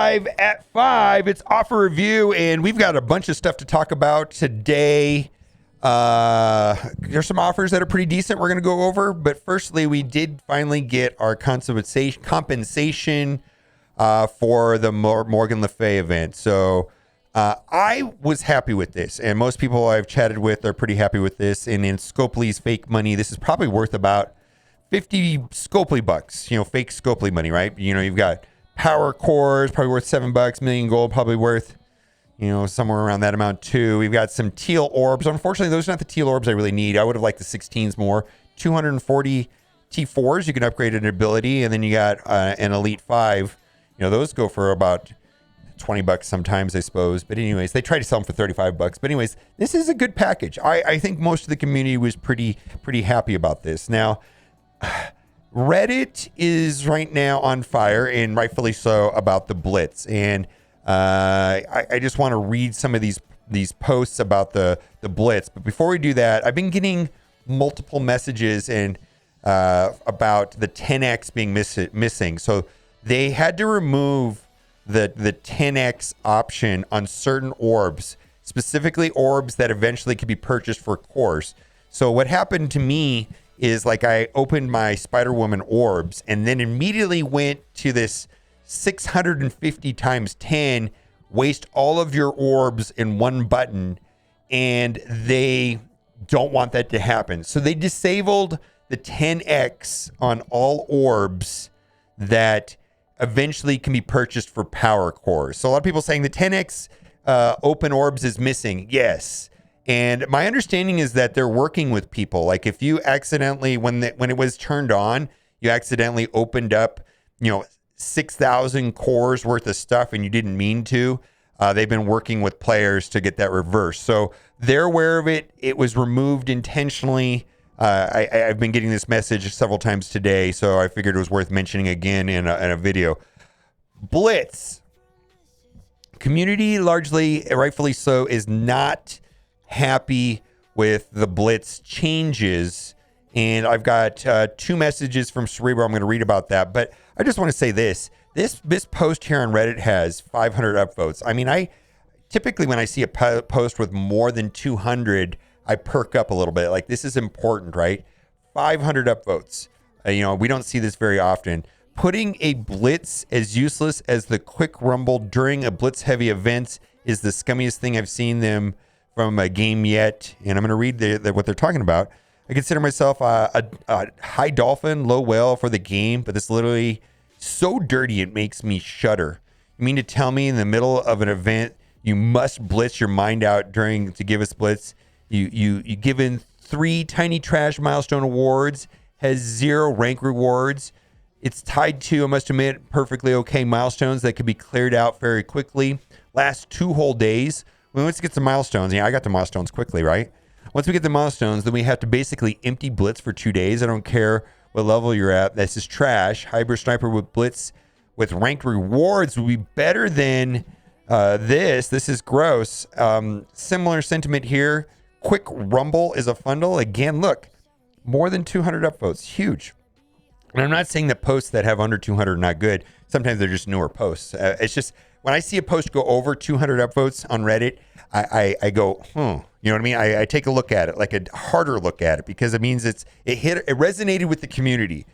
live at 5. It's offer review, and we've got a bunch of stuff to talk about today. There's some offers that are pretty decent we're going to go over, but firstly, we did finally get our compensation for the Morgan Le Fay event. So I was happy with this, and most people I've chatted with are pretty happy with this. And in Scopely's fake money, this is probably worth about 50 Scopely bucks, fake Scopely money, right? You've got power cores, probably worth $7, million gold, probably worth, somewhere around that amount too. We've got some teal orbs. Unfortunately, those are not the teal orbs I really need. I would have liked the 16s more. 240 T4s, you can upgrade an ability, and then you got an Elite 5. Those go for about $20 sometimes, I suppose. But anyways, they try to sell them for $35. But anyways, this is a good package. I think most of the community was pretty happy about this. Now, Reddit is right now on fire, and rightfully so, about the Blitz. And I just want to read some of these posts about the Blitz. But before we do that, I've been getting multiple messages and about the 10x being missing. So they had to remove the 10x option on certain orbs, specifically orbs that eventually could be purchased for cores. So what happened to me is I opened my Spider-Woman orbs and then immediately went to this 650 times 10, waste all of your orbs in one button, and they don't want that to happen. So they disabled the 10x on all orbs that eventually can be purchased for power cores. So a lot of people saying the 10x open orbs is missing. Yes. And my understanding is that they're working with people. If you accidentally, when it was turned on, you accidentally opened up, 6,000 cores worth of stuff and you didn't mean to, they've been working with players to get that reversed. So they're aware of it. It was removed intentionally. I've been getting this message several times today, so I figured it was worth mentioning again in a video. Blitz. Community, largely, rightfully so, is not happy with the Blitz changes, and I've got 2 messages from Cerebro. I'm going to read about that, but I just want to say this post here on Reddit has 500 upvotes. I mean, I typically, when I see a post with more than 200, I perk up a little bit. This is important, right? 500 upvotes. We don't see this very often. Putting a Blitz as useless as the quick rumble during a Blitz heavy event is the scummiest thing I've seen them from a game yet. And I'm going to read what they're talking about. I consider myself a high dolphin, low whale for the game, but this literally so dirty it makes me shudder. You mean to tell me in the middle of an event you must blitz your mind out to give us Blitz? You give in 3 tiny trash milestone awards, has 0 rank rewards. It's tied to, I must admit, perfectly okay milestones that could be cleared out very quickly. Last 2 whole days. Once we get some milestones, I got the milestones quickly, right? Once we get the milestones, then we have to basically empty Blitz for 2 days. I don't care what level you're at. This is trash. Hybrid Sniper with Blitz with ranked rewards would be better than this. This is gross. Similar sentiment here. Quick Rumble is a funnel. Again, look, more than 200 upvotes. Huge. And I'm not saying that posts that have under 200 are not good. Sometimes they're just newer posts. It's just when I see a post go over 200 upvotes on Reddit, I go, You know what I mean? I take a look at it, a harder look at it, because it means it resonated with the community.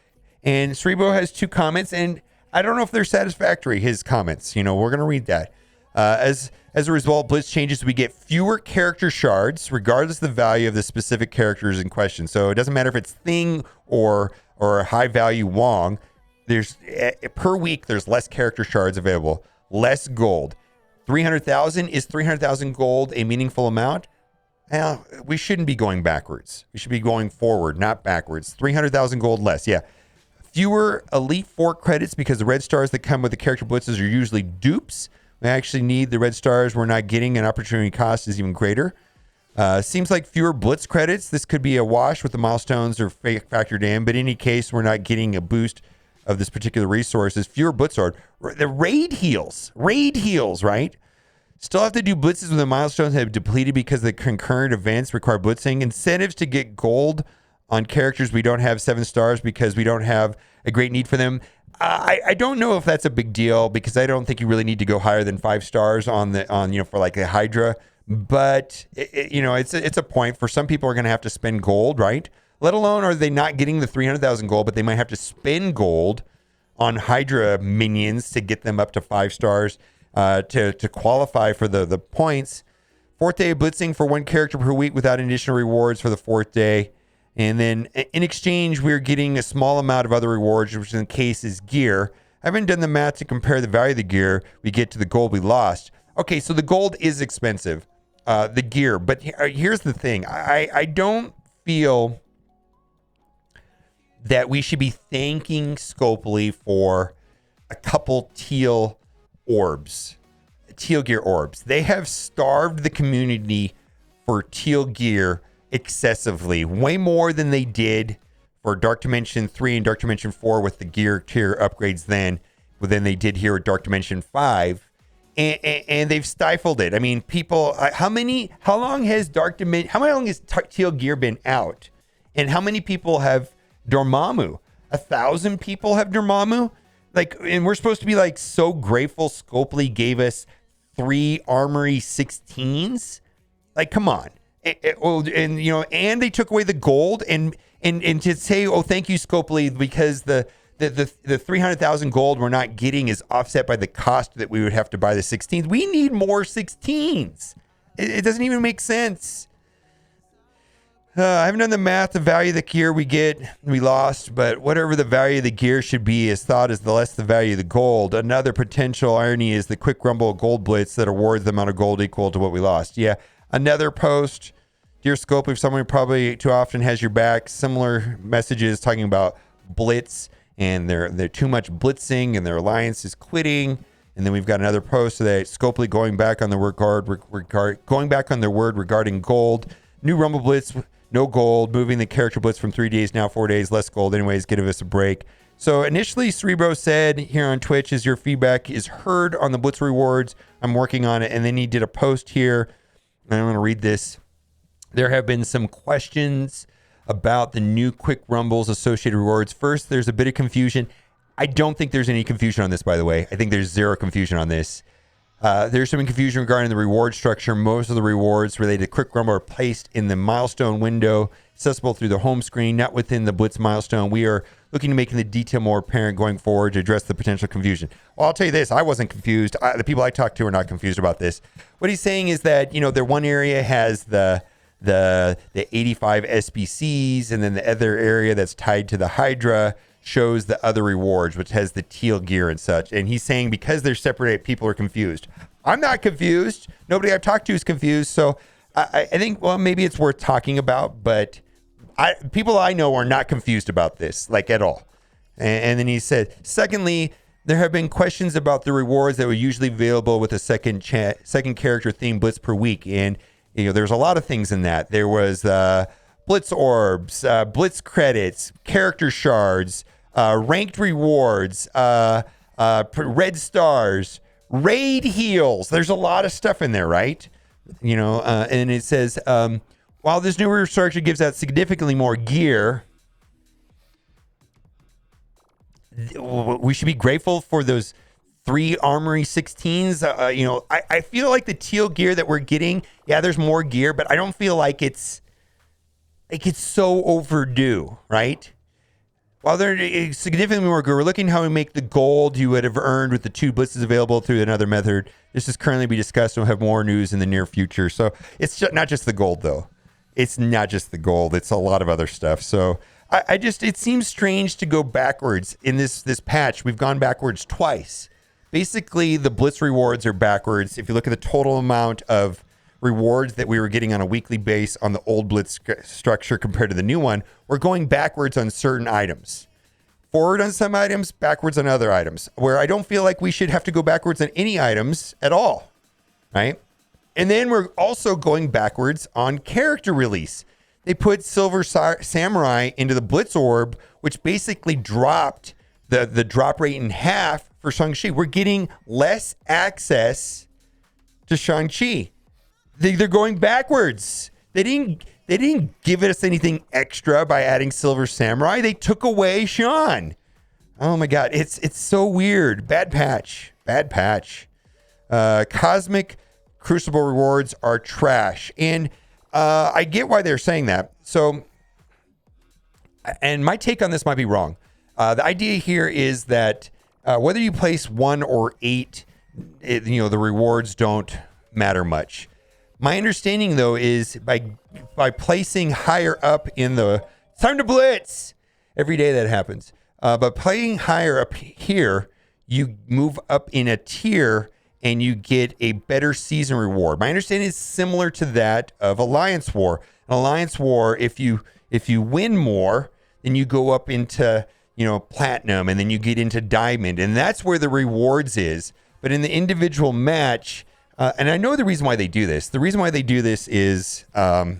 And Cerebro has 2 comments, and I don't know if they're satisfactory, his comments. We're going to read that. As a result, Blitz changes, we get fewer character shards, regardless of the value of the specific characters in question. So it doesn't matter if it's Thing or high value Wong. Per week, there's less character shards available, less gold. 300,000 is 300,000 gold a meaningful amount? We shouldn't be going backwards. We should be going forward, not backwards. 300,000 gold less. Yeah. Fewer Elite 4 credits because the red stars that come with the character blitzes are usually dupes. We actually need the red stars we're not getting, and opportunity cost is even greater. Seems like fewer Blitz credits. This could be a wash with the milestones or factored in, but in any case, we're not getting a boost of this particular resources. Fewer Blitz sword. The raid heals, right? Still have to do blitzes when the milestones have depleted because the concurrent events require blitzing. Incentives to get gold on characters we don't have 7 stars because we don't have a great need for them. I don't know if that's a big deal because I don't think you really need to go higher than 5 stars on for like the Hydra. But it's a point for some people are going to have to spend gold, right? Let alone are they not getting the 300,000 gold, but they might have to spend gold on Hydra minions to get them up to 5 stars to qualify for the points. 4th day of blitzing for 1 character per week without additional rewards for the 4th day. And then in exchange, we're getting a small amount of other rewards, which in the case is gear. I haven't done the math to compare the value of the gear we get to the gold we lost. Okay, so the gold is expensive, the gear. But here's the thing. I don't feel that we should be thanking Scopely for a couple teal gear orbs. They have starved the community for teal gear excessively, way more than they did for Dark Dimension 3 and Dark Dimension 4 with the gear tier upgrades than they did here at Dark Dimension 5. And they've stifled it. I mean, people, how long has teal gear been out? And how many people have Dormammu? 1,000 people have Dormammu? And we're supposed to be so grateful Scopely gave us 3 Armory 16s? Come on. And they took away the gold and to say, oh, thank you, Scopely, because the 300,000 gold we're not getting is offset by the cost that we would have to buy the 16s. We need more 16s. It doesn't even make sense. I haven't done the math. The value of the gear we lost, but whatever the value of the gear should be is thought is the less the value of the gold. Another potential irony is the quick rumble gold blitz that awards the amount of gold equal to what we lost. Yeah. Another post, dear Scopely, if someone probably too often has your back, similar messages talking about Blitz and they're too much blitzing and their alliance is quitting. And then we've got another post that Scopely going back on their word regarding gold. New Rumble Blitz, no gold, moving the character blitz from 3 days, now 4 days, less gold. Anyways, give us a break. So initially, Cerebro said here on Twitch, is your feedback is heard on the Blitz rewards. I'm working on it. And then he did a post here. And I'm going to read this. There have been some questions about the new quick rumbles associated rewards. First, there's a bit of confusion. I don't think there's any confusion on this, by the way. I think there's zero confusion on this. There's some confusion regarding the reward structure. Most of the rewards related to quick rumble are placed in the milestone window, accessible through the home screen, not within the Blitz milestone. We are looking to making the detail more apparent going forward to address the potential confusion. Well, I'll tell you this. I wasn't confused. The people I talked to are not confused about this. What he's saying is that, their one area has the 85 SBCs, and then the other area that's tied to the Hydra shows the other rewards, which has the teal gear and such. And he's saying because they're separated, people are confused. I'm not confused. Nobody I've talked to is confused. So I think, well, maybe it's worth talking about, but people I know are not confused about this, at all. And then he said, secondly, there have been questions about the rewards that were usually available with a second character themed blitz per week. And, there's a lot of things in that. There was blitz orbs, blitz credits, character shards, ranked rewards, red stars, raid heals. There's a lot of stuff in there, right? And it says, while this newer structure gives out significantly more gear, we should be grateful for those 3 Armory 16s. I feel like the teal gear that we're getting, yeah, there's more gear, but I don't feel like it's so overdue, right? While they're significantly more gear, we're looking how we make the gold you would have earned with the 2 blitzes available through another method. This is currently be discussed and we'll have more news in the near future. So it's not just the gold, though. It's not just the gold. It's a lot of other stuff. So it seems strange to go backwards in this patch. We've gone backwards twice. Basically, the Blitz rewards are backwards. If you look at the total amount of rewards that we were getting on a weekly base on the old Blitz structure compared to the new one, we're going backwards on certain items. Forward on some items, backwards on other items, where I don't feel like we should have to go backwards on any items at all, right? And then we're also going backwards on character release. They put Silver Samurai into the Blitz orb, which basically dropped the drop rate in half for Shang-Chi. We're getting less access to Shang-Chi. They're going backwards. They didn't give us anything extra by adding Silver Samurai. They took away Sean. Oh my God. It's so weird. Bad patch. Cosmic Crucible rewards are trash. And I get why they're saying that. So, and my take on this might be wrong. The idea here is that whether you place 1 or 8, the rewards don't matter much. My understanding, though, is by placing higher up in the time to blitz every day that happens. But playing higher up here, you move up in a tier and you get a better season reward. My understanding is similar to that of Alliance War. In Alliance War, if you win more, then you go up into platinum, and then you get into diamond, and that's where the rewards is. But in the individual match, and I know the reason why they do this. The reason why they do this is to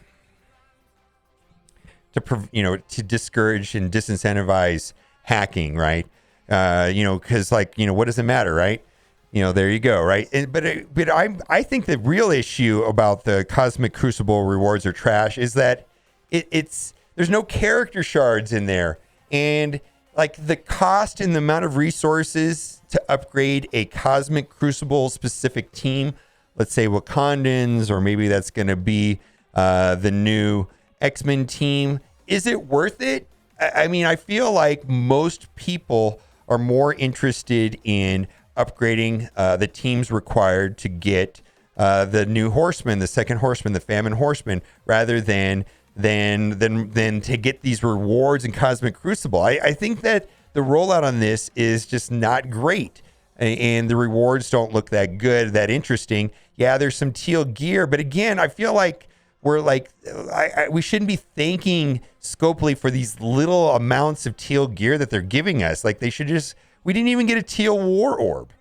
discourage and disincentivize hacking, right? Because what does it matter, right? There you go, right? But I think the real issue about the Cosmic Crucible rewards are trash is that there's no character shards in there, and like the cost and the amount of resources to upgrade a Cosmic Crucible specific team, let's say Wakandans, or maybe that's going to be the new X-Men team. Is it worth it? I mean, I feel like most people are more interested in upgrading the teams required to get the new Horseman, the second Horseman, the Famine Horseman, rather than to get these rewards in Cosmic Crucible. I think that the rollout on this is just not great, and the rewards don't look that good, that interesting. Yeah, there's some teal gear, but again, I feel like we shouldn't be thanking Scopely for these little amounts of teal gear that they're giving us. Like we didn't even get a teal war orb.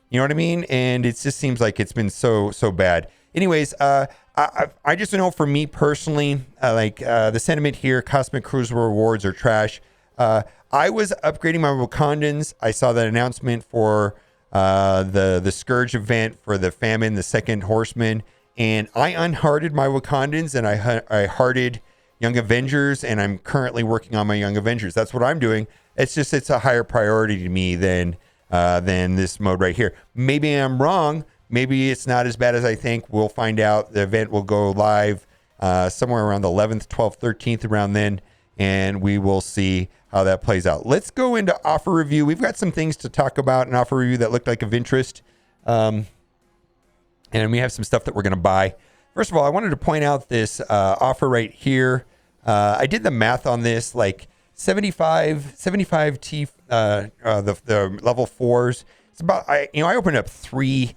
You know what I mean? And it just seems like it's been so bad. Anyways, I just know for me personally, the sentiment here, Cosmic Crucible rewards are trash. I was upgrading my Wakandans. I saw that announcement for the Scourge event for the Famine, the second Horseman, and I unhearted my Wakandans and I hearted Young Avengers, and I'm currently working on my Young Avengers. That's what I'm doing. It's a higher priority to me than this mode right here. Maybe I'm wrong. Maybe it's not as bad as I think. We'll find out. The event will go live somewhere around the 11th, 12th, 13th, around then, and we will see how that plays out. Let's go into offer review. We've got some things to talk about in offer review that looked like of interest, and we have some stuff that we're going to buy. First of all, I wanted to point out this offer right here. I did the math on this, like 75 T, the level 4s. It's about, I opened up three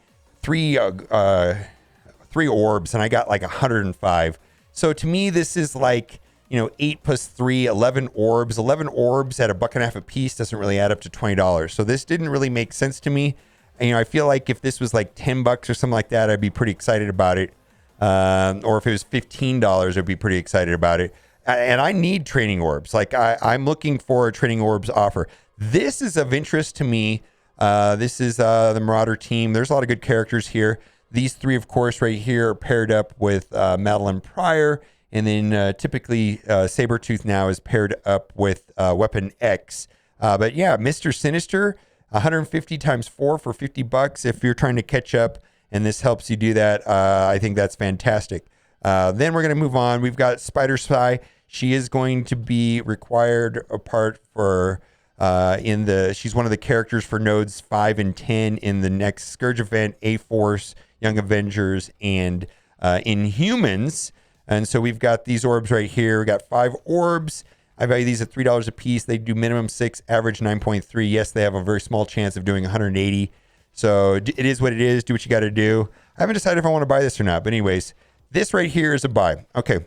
orbs and I got like 105. So to me, this is like, 8 plus 3, 11 orbs. 11 orbs at $1.50 a piece doesn't really add up to $20. So this didn't really make sense to me. And, I feel like if this was like $10 or something like that, I'd be pretty excited about it. Or if it was $15, I'd be pretty excited about it. And I need training orbs. Like I'm looking for a training orbs offer. This is of interest to me. This is the Marauder team. There's a lot of good characters here. These three, of course, right here are paired up with Madeline Pryor. And then typically Sabretooth now is paired up with Weapon X. But yeah, Mr. Sinister, 150 times 4 for $50 if you're trying to catch up. And this helps you do that. I think that's fantastic. Then we're going to move on. We've got Spider Spy. She is going to be required a part for she's one of the characters for nodes 5 and 10 in the next Scourge event, A-Force, Young Avengers, and Inhumans. And so we've got these orbs right here. We got 5 orbs. I value these at $3 a piece. They do minimum 6, average 9.3. Yes, they have a very small chance of doing 180. So it is what it is. Do what you got to do. I haven't decided if I want to buy this or not. But anyways, this right here is a buy. Okay.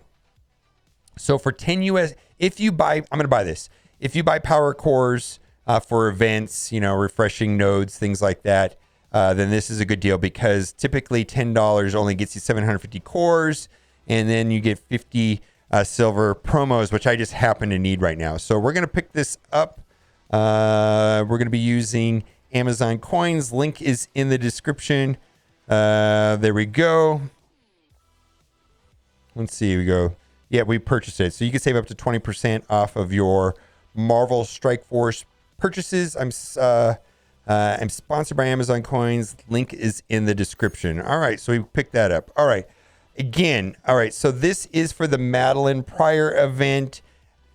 So for 10 US, if you buy, I'm going to buy this. If you buy power cores for events, refreshing nodes, things like that, then this is a good deal because typically $10 only gets you 750 cores, and then you get 50 silver promos, which I just happen to need right now. So we're going to pick this up. We're going to be using Amazon coins. Link is in the description. There we go. Let's see. We go. Yeah, we purchased it. So you can save up to 20% off of your Marvel Strike Force purchases. I'm sponsored by Amazon Coins. Link is in the description. All right, so we picked that up. All right, again. All right, so this is for the Madeline Pryor event.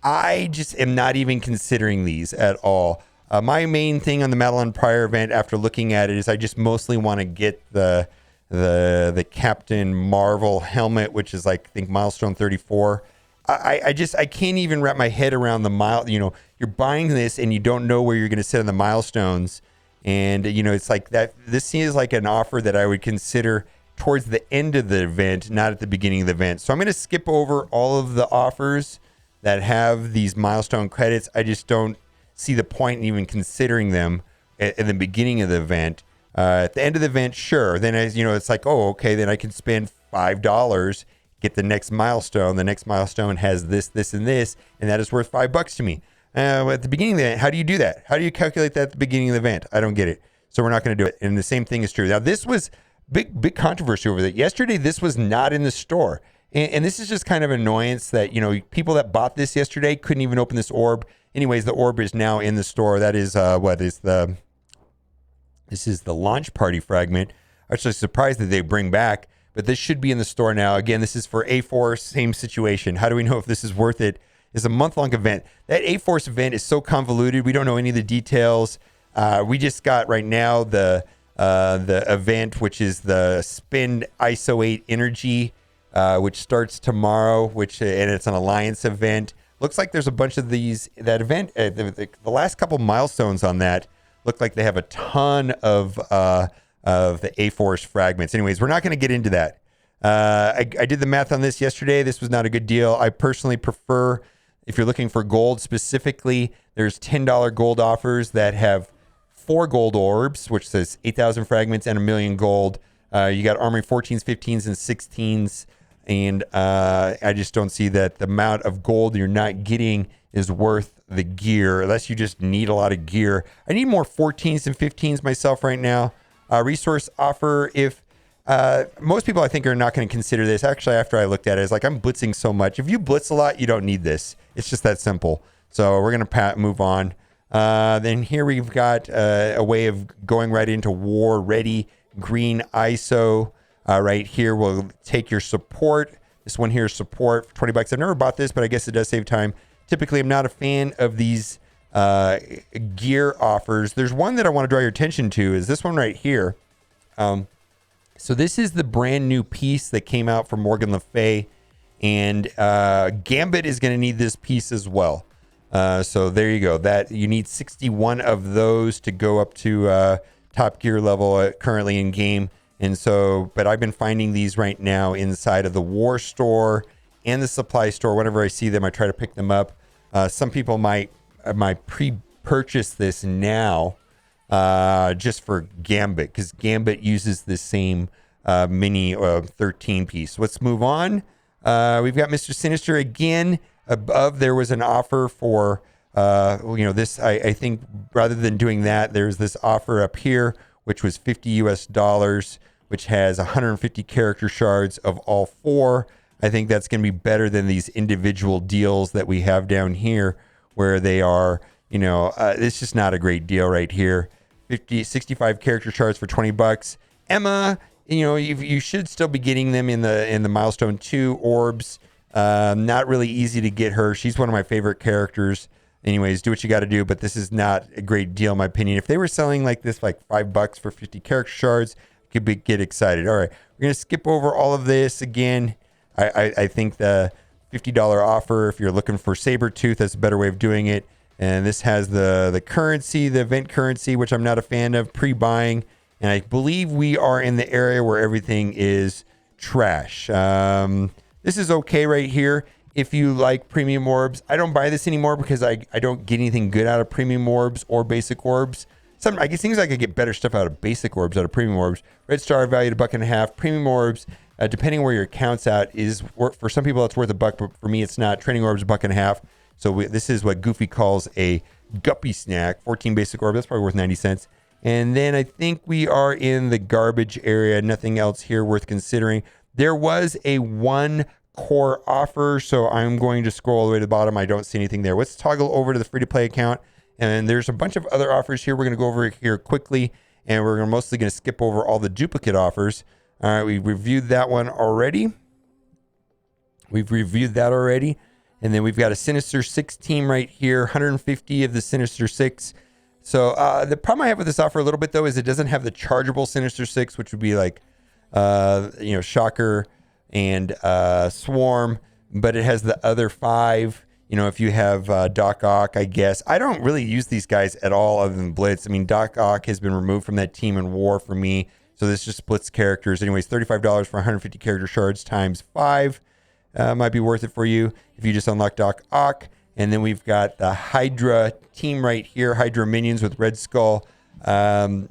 I just am not even considering these at all. My main thing on the Madeline Pryor event, after looking at it, is I just mostly want to get the Captain Marvel helmet, which is like, I think, milestone 34. I can't even wrap my head around the mile. You know, you're buying this and you don't know where you're going to sit on the milestones, and you know, it's like that. This seems like an offer that I would consider towards the end of the event, not at the beginning of the event. So I'm going to skip over all of the offers that have these milestone credits. I just don't see the point in even considering them at the beginning of the event. At the end of the event, sure. Then, as you know, it's like, oh, okay, then I can spend $5, get the next milestone. The next milestone has this, this, and this, and that is worth $5 to me. At the beginning of the event, how do you do that? How do you calculate that at the beginning of the event? I don't get it. So we're not going to do it. And the same thing is true. Now, this was big controversy over that. Yesterday, this was not in the store. And this is just kind of annoyance that, you know, people that bought this yesterday couldn't even open this orb. Anyways, the orb is now in the store. That is this is the launch party fragment. I'm actually surprised that they bring back, but this should be in the store now. Again, this is for A-Force, same situation. How do we know if this is worth it? It's a month-long event. That A-Force event is so convoluted. We don't know any of the details. We just got right now the event, which is the Spin ISO 8 Energy, which starts tomorrow, and it's an Alliance event. Looks like there's a bunch of that event. The last couple milestones on that look like they have a ton of the A-Force fragments. Anyways, we're not going to get into that. I did the math on this yesterday. This was not a good deal. I personally prefer, if you're looking for gold specifically, there's $10 gold offers that have 4 gold orbs, which says 8,000 fragments and 1,000,000 gold. You got Armory 14s, 15s, and 16s. And I just don't see that the amount of gold you're not getting is worth the gear, unless you just need a lot of gear. I need more 14s and 15s myself right now. Resource offer, if most people I think are not going to consider this. Actually, after I looked at it, it's like, I'm blitzing so much. If you blitz a lot, you don't need this. It's just that simple. So we're going to move on. Then here we've got a way of going right into war ready green ISO. Right here, we'll take your support. This one here is support for $20. I've never bought this, but I guess it does save time. Typically, I'm not a fan of these gear offers. There's one that I want to draw your attention to, is this one right here. So this is the brand new piece that came out from Morgan Le Fay, and Gambit is going to need this piece as well. So there you go. That you need 61 of those to go up to top gear level currently in game. And so, but I've been finding these right now inside of the war store and the supply store. Whenever I see them, I try to pick them up. Some people might pre-purchase this now just for Gambit, because Gambit uses the same mini 13 piece. Let's move on. We've got Mr. Sinister again. Above, there was an offer for, this. I think rather than doing that, there's this offer up here, which was $50, which has 150 character shards of all 4. I think that's going to be better than these individual deals that we have down here, where they are, it's just not a great deal right here. 65 character shards for $20. Emma, you should still be getting them in the milestone 2 orbs. Not really easy to get her. She's one of my favorite characters. Anyways, do what you got to do, but this is not a great deal in my opinion. If they were selling like this, like $5 for 50 character shards, get excited. All right, we're gonna skip over all of this again. I think the $50 offer, if you're looking for Sabretooth, that's a better way of doing it. And this has the currency, the event currency, which I'm not a fan of, pre-buying. And I believe we are in the area where everything is trash. This is okay right here. If you like premium orbs, I don't buy this anymore because I don't get anything good out of premium orbs or basic orbs. I guess things I could get better stuff out of basic orbs, out of premium orbs. Red star valued $1.50. Premium orbs, depending where your account's at, is for some people it's worth $1, but for me it's not. Training orbs $1.50. So this is what Goofy calls a guppy snack. 14 basic orbs, that's probably worth 90 cents. And then I think we are in the garbage area. Nothing else here worth considering. There was a 1 core offer, so I'm going to scroll all the way to the bottom. I don't see anything there. Let's toggle over to the free-to-play account And there's a bunch of other offers here. We're going to go over here quickly, and we're mostly going to skip over all the duplicate offers. All right, we reviewed that one already. And then we've got a Sinister 6 team right here, 150 of the Sinister 6. So the problem I have with this offer a little bit, though, is it doesn't have the chargeable Sinister 6, which would be like, Shocker and Swarm, but it has the other 5. If you have Doc Ock, I guess. I don't really use these guys at all other than Blitz. I mean, Doc Ock has been removed from that team in War for me. So this just splits characters. Anyways, $35 for 150 character shards times 5 might be worth it for you if you just unlock Doc Ock. And then we've got the Hydra team right here, Hydra minions with Red Skull. I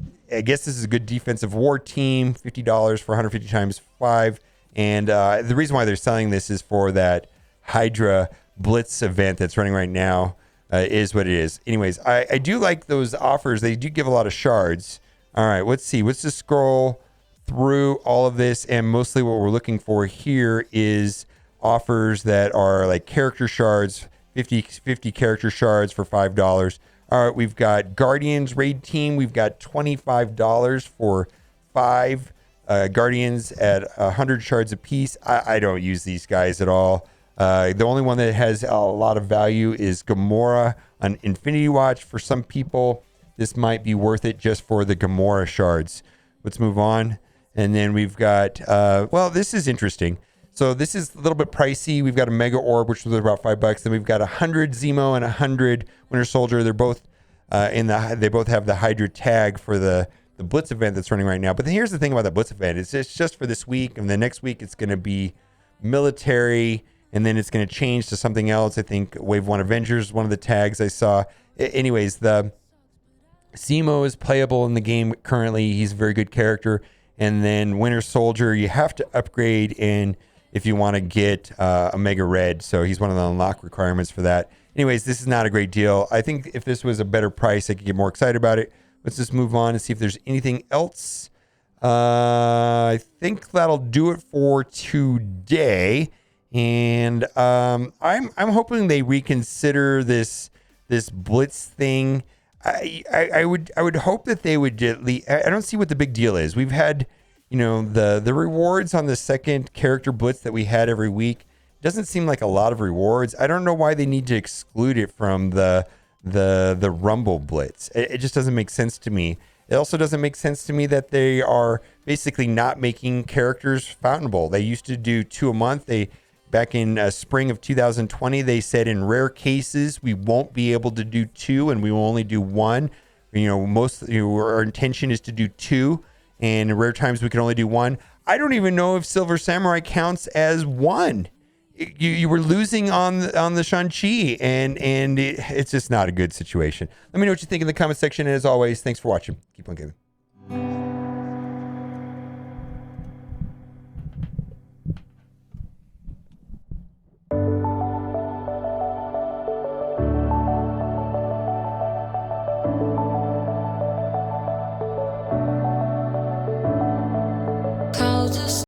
guess this is a good defensive war team, $50 for 150 times 5. And the reason why they're selling this is for that Hydra Blitz event that's running right now is what it is. Anyways, I do like those offers. They do give a lot of shards. All right, let's see. Let's just scroll through all of this. And mostly what we're looking for here is offers that are like character shards, 50 character shards for $5. All right, we've got Guardians raid team. We've got $25 for 5 Guardians at 100 shards apiece. I don't use these guys at all. The only one that has a lot of value is Gamora on Infinity Watch. For some people, this might be worth it just for the Gamora shards. Let's move on. And then we've got, this is interesting. So this is a little bit pricey. We've got a Mega Orb, which was about $5. Then we've got 100 Zemo and 100 Winter Soldier. They're both they both have the Hydra tag for the Blitz event that's running right now. But then here's the thing about the Blitz event. It's just for this week. And the next week, it's going to be military. And then it's going to change to something else. I think Wave 1 Avengers, one of the tags I saw. Anyways, the Zemo is playable in the game currently. He's a very good character. And then Winter Soldier, you have to upgrade in if you want to get a Mega Red. So he's one of the unlock requirements for that. Anyways, this is not a great deal. I think if this was a better price, I could get more excited about it. Let's just move on and see if there's anything else. I think that'll do it for today. And I'm hoping they reconsider this Blitz thing. I would hope that they would I don't see what the big deal is. We've had, the rewards on the second character Blitz that we had every week. Doesn't seem like a lot of rewards. I don't know why they need to exclude it from the Rumble Blitz. It just doesn't make sense to me. It also doesn't make sense to me that they are basically not making characters fountainable. They used to do 2 a month. Back in spring of 2020, they said in rare cases, we won't be able to do 2 and we will only do 1. Our intention is to do 2, and in rare times we can only do 1. I don't even know if Silver Samurai counts as 1. You were losing on the Shang-Chi, and it's just not a good situation. Let me know what you think in the comment section. And as always, thanks for watching. Keep on gaming.